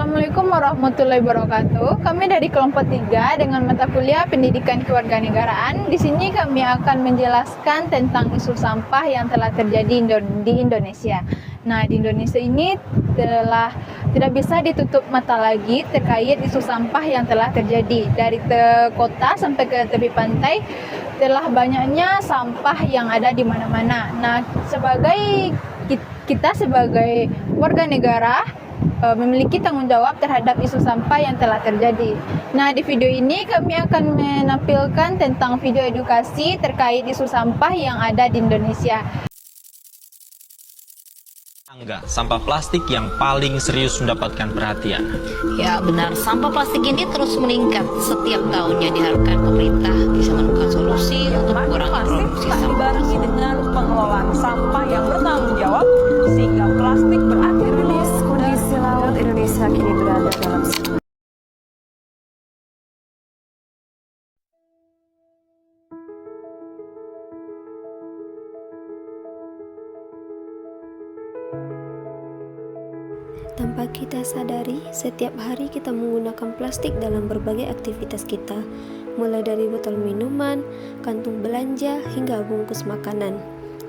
Assalamualaikum warahmatullahi wabarakatuh. Kami dari kelompok 3 dengan mata kuliah Pendidikan Kewarganegaraan. Di sini kami akan menjelaskan tentang isu sampah yang telah terjadi di Indonesia. Nah, di Indonesia ini telah tidak bisa ditutup mata lagi terkait isu sampah yang telah terjadi. Dari kota sampai ke tepi pantai telah banyaknya sampah yang ada di mana-mana. Nah, kita sebagai warga negara memiliki tanggung jawab terhadap isu sampah yang telah terjadi. Nah, di video ini kami akan menampilkan tentang video edukasi terkait isu sampah yang ada di Indonesia. Sampah plastik yang paling serius mendapatkan perhatian. Ya benar, sampah plastik ini terus meningkat setiap tahunnya. Diharapkan pemerintah bisa menemukan solusi untuk mengurangi produksi sampah. Dibarengi dengan pengelolaan sampah yang bertanggung jawab sehingga plastik berakhir rilis. Kondisi laut Indonesia kini berada dalam Tanpa kita sadari, setiap hari kita menggunakan plastik dalam berbagai aktivitas kita, mulai dari botol minuman, kantung belanja, hingga bungkus makanan.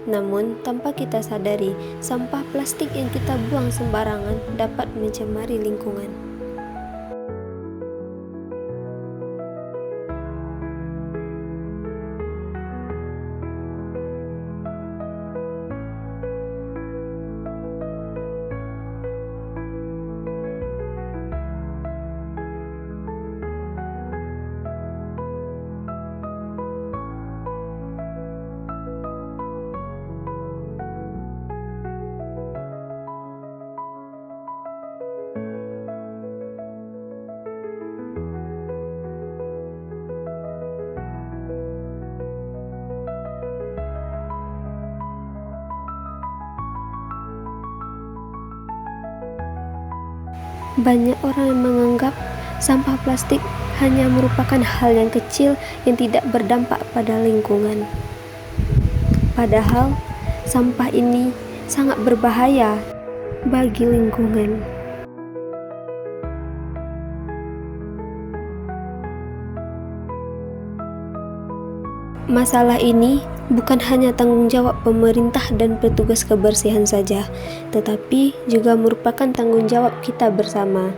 Namun, tanpa kita sadari, sampah plastik yang kita buang sembarangan dapat mencemari lingkungan. Banyak orang yang menganggap sampah plastik hanya merupakan hal yang kecil yang tidak berdampak pada lingkungan. Padahal, sampah ini sangat berbahaya bagi lingkungan. Masalah ini bukan hanya tanggung jawab pemerintah dan petugas kebersihan saja, tetapi juga merupakan tanggung jawab kita bersama.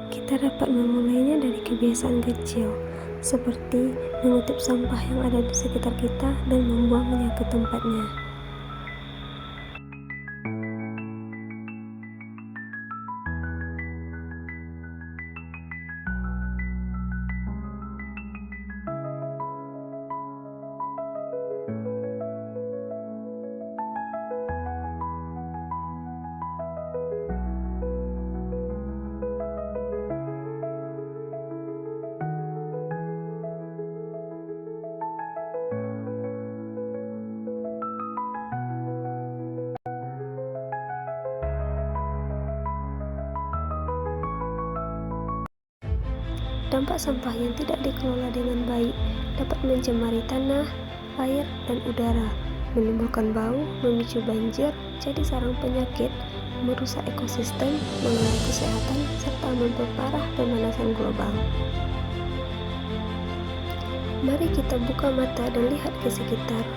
Kita dapat memulainya dari kebiasaan kecil, seperti mengutip sampah yang ada di sekitar kita dan membuangnya ke tempatnya. Dampak sampah yang tidak dikelola dengan baik dapat mencemari tanah, air, dan udara, menimbulkan bau, memicu banjir, jadi sarang penyakit, merusak ekosistem, mengganggu kesehatan, serta memperparah pemanasan global. Mari kita buka mata dan lihat ke sekitar.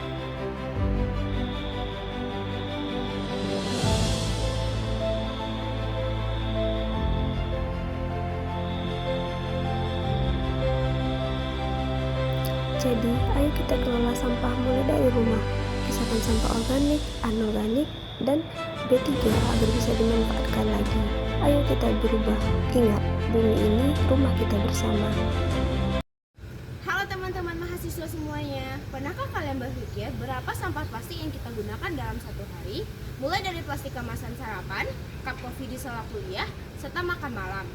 Jadi, ayo kita kelola sampah mulai dari rumah. Pisahkan sampah organik, anorganik, dan B3 agar bisa dimanfaatkan lagi. Ayo kita berubah. Ingat, bumi ini rumah kita bersama. Halo teman-teman mahasiswa semuanya, pernahkah kalian berpikir berapa sampah plastik yang kita gunakan dalam satu hari? Mulai dari plastik kemasan sarapan, cup coffee di sela kuliah, serta makan malam.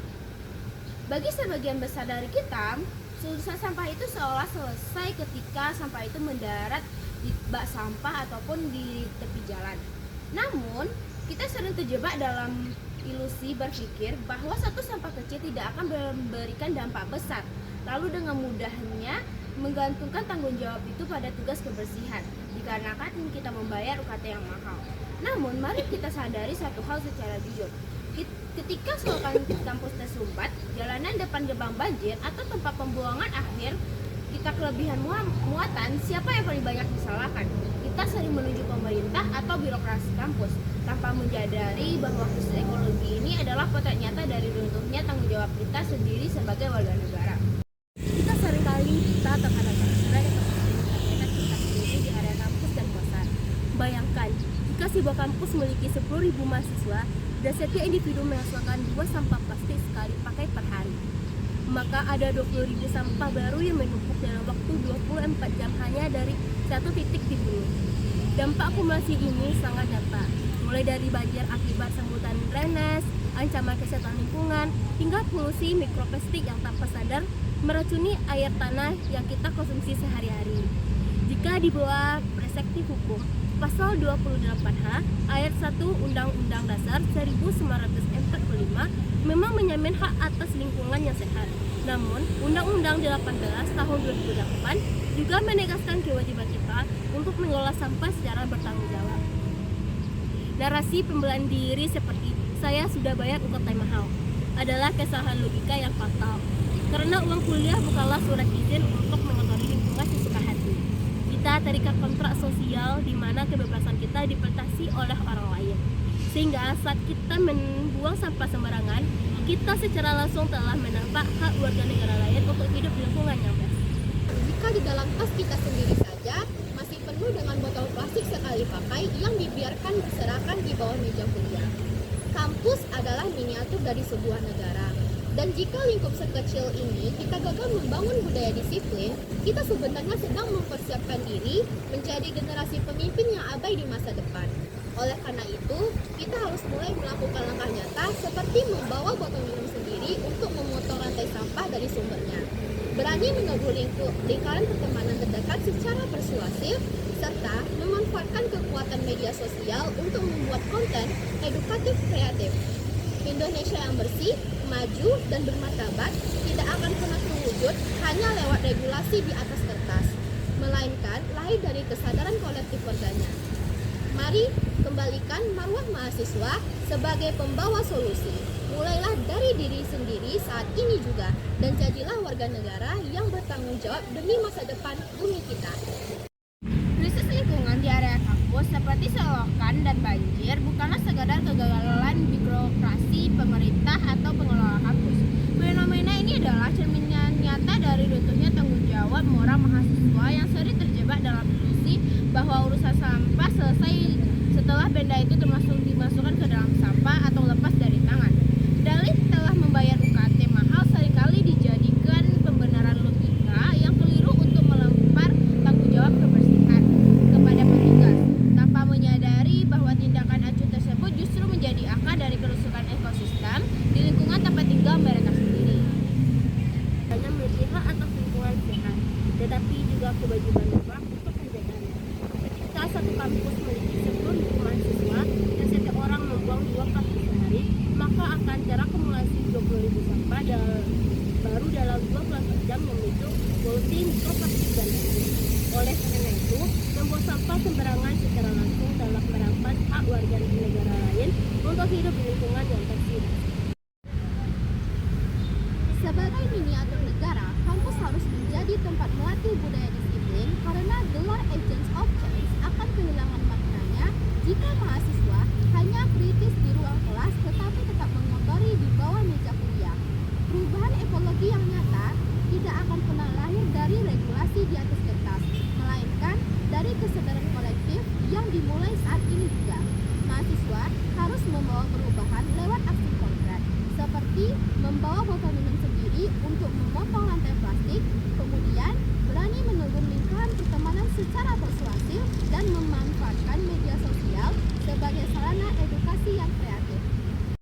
Bagi sebagian besar dari kita, urusan sampah itu seolah selesai ketika sampah itu mendarat di bak sampah ataupun di tepi jalan. Namun, kita sering terjebak dalam ilusi berpikir bahwa satu sampah kecil tidak akan memberikan dampak besar, lalu dengan mudahnya menggantungkan tanggung jawab itu pada tugas kebersihan, dikarenakan kita membayar UKT yang mahal. Namun, mari kita sadari satu hal secara jujur. Ketika selokan kampus tersumbat, jalanan depan gerbang banjir, atau tempat pembuangan akhir kita kelebihan muatan, siapa yang paling banyak disalahkan? Kita sering menuju pemerintah atau birokrasi kampus tanpa menyadari bahwa krisis ekologi ini adalah potret nyata dari runtuhnya tanggung jawab kita sendiri sebagai warga negara. Kita seringkali terhadap kehancuran ekosistem kita sendiri di area kampus dan kosan. Bayangkan, jika sebuah kampus memiliki 10.000 mahasiswa dan setiap individu menghasilkan 2 sampah plastik sekali pakai per hari, maka ada 20.000 sampah baru yang menumpuk dalam waktu 24 jam hanya dari satu titik di bumi. Dampak akumulasi ini sangat nyata, mulai dari banjir akibat sambutan drainase, ancaman kesehatan lingkungan, hingga polusi mikroplastik yang tanpa sadar meracuni air tanah yang kita konsumsi sehari-hari. Jika di bawah perspektif hukum, Pasal 28H Ayat 1 Undang-Undang Dasar 1945 memang menjamin hak atas lingkungan yang sehat. Namun, Undang-Undang 18 tahun 2008 juga menegaskan kewajiban kita untuk mengelola sampah secara bertanggung jawab. Narasi pembelaan diri seperti "saya sudah bayar UKT mahal" adalah kesalahan logika yang fatal. Karena uang kuliah bukanlah surat izin untuk mengotori lingkungan sesuka hati. Kita terikat kontrak sosial di mana kebebasan kita dibatasi oleh orang lain. Sehingga saat kita membuang sampah sembarangan, kita secara langsung telah menampak hak warga negara lain untuk hidup di lingkungan yang bebas. Jika di dalam tas kita sendiri saja masih penuh dengan botol plastik sekali pakai yang dibiarkan berserakan di bawah meja kuliah. Kampus adalah miniatur dari sebuah negara. Dan jika lingkup sekecil ini kita gagal membangun budaya disiplin, kita sebenarnya sedang mempersiapkan diri menjadi generasi pemimpin yang abai di masa depan. Oleh karena itu, kita harus mulai melakukan langkah nyata seperti membawa botol minum sendiri untuk memotong rantai sampah dari sumbernya. Berani menggabung lingkaran pertemanan terdekat secara persuasif, serta memanfaatkan kekuatan media sosial untuk membuat konten edukatif kreatif. Indonesia yang bersih, maju, dan bermartabat tidak akan pernah terwujud hanya lewat regulasi di atas kertas, melainkan lahir dari kesadaran kolektif warganya. Mari kembalikan marwah mahasiswa sebagai pembawa solusi. Mulailah dari diri sendiri saat ini juga, dan jadilah warga negara yang bertanggung jawab demi masa depan bumi kita. Krisis lingkungan di area kampus seperti selokan dan banjir bukanlah sekadar kegagalan birokrasi, pemerintah, atau pengelola kampus. Fenomena ini adalah cerminan nyata dari runtuhnya tanggung jawab moral mahasiswa yang sering terjebak dalam ilusi bahwa urusan sampah selesai setelah benda itu dimasukkan ke dalam sampah atau lepas dari tangan. Dalih telah membayar UKT mahal seringkali dijadikan pembenaran logika yang keliru untuk melempar tanggung jawab kebersihan kepada petugas, tanpa menyadari bahwa tindakan acuh tersebut justru menjadi akar dari kerusakan ekosistem di lingkungan tempat tinggal mereka sendiri. Hanya memiliki hak atas lingkungan sehat, tetapi juga kewajiban mutlak untuk menjaganya. Ketika satu kampus memiliki 10.000 mahasiswa dan setiap orang membuang 2 plastik sehari, maka akan terakumulasi 20.000 sampah baru dalam 24 jam memicu polusi mikroplastik dan banjir. Oleh karena itu, membuang sampah sembarangan secara langsung dalam merampas hak warga hidup di lingkungan yang bersih. Sebagai miniatur negara, kampus harus menjadi tempat melatih budaya